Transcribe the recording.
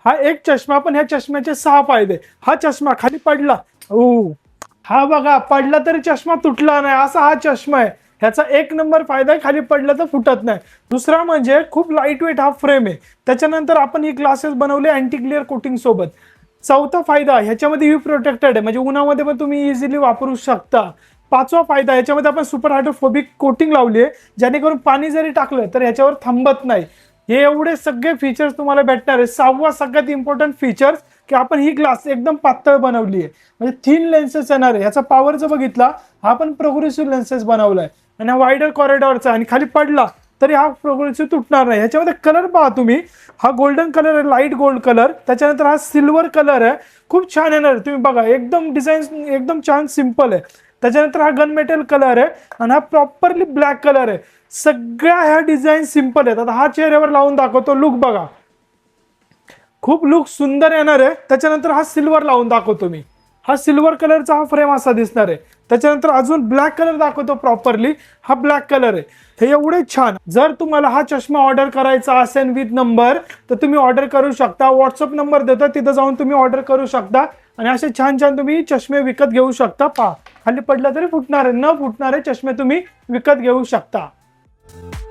हा एक चष्मा, पण ह्या चष्म्याचे 6 फायदे. हा चष्मा खाली पडला, हा बघा पडला तरी चष्मा तुटला नाही, असा हा चष्मा आहे. ह्याचा एक नंबर फायदा आहे, खाली पडला तर फुटत नाही. दुसरा म्हणजे खूप लाईट वेट हा फ्रेम आहे. त्याच्यानंतर आपण ही ग्लासेस बनवले अँटी ग्लेअर कोटिंग सोबत. चौथा फायदा, ह्याच्यामध्ये यू प्रोटेक्टेड आहे, म्हणजे उन्हामध्ये पण तुम्ही इझिली वापरू शकता. पाचवा फायदा, ह्याच्यामध्ये आपण सुपर हायड्रोफोबिक कोटिंग लावली आहे, जेणेकरून पाणी जरी टाकलं तर ह्याच्यावर थांबत नाही. हे एवढे सगळे फीचर्स तुम्हाला भेटणार आहे. सहावा सगळ्यात इम्पॉर्टंट फीचर्स, की आपण ही ग्लास एकदम पातळ बनवली आहे, म्हणजे थिन लेन्सेस येणार आहे. ह्याचा पॉवर जर बघितला, हा पण प्रोग्रेसिव्ह लेन्सेस बनवलाय आणि हा वायडर कॉरिडॉरचा, आणि खाली पडला तरी हा प्रोग्रेसिव्ह तुटणार नाही. ह्याच्यामध्ये कलर पहा तुम्ही, हा गोल्डन कलर आहे, लाईट गोल्ड कलर. त्याच्यानंतर हा सिल्वर कलर आहे, खूप छान येणार. तुम्ही बघा एकदम डिझाईन एकदम छान सिम्पल आहे. त्याच्यानंतर हा गन मेटल कलर आहे आणि हा प्रॉपरली ब्लॅक कलर आहे. सगळ्या ह्या डिझाईन सिम्पल आहेत. आता हा चेहऱ्यावर लावून दाखवतो, लुक बघा, खूप लुक सुंदर येणार आहे. त्याच्यानंतर हा सिल्वर लावून दाखवतो मी, हा सिल्वर कलरचा हा फ्रेम असा दिसणार आहे. त्याच्यानंतर अजून ब्लॅक कलर दाखवतो प्रॉपरली, हा ब्लॅक कलर आहे. हे एवढे छान. जर तुम्हाला हा चष्मा ऑर्डर करायचा असेल विथ नंबर, तर तुम्ही ऑर्डर करू शकता. व्हॉट्सअप नंबर देतो, तिथं जाऊन तुम्ही ऑर्डर करू शकता आणि असे छान छान तुम्ही चष्मे विकत घेऊ शकता. पहा, खाली पडला तरी फुटणारे न फुटणारे चष्मे तुम्ही विकत घेऊ शकता.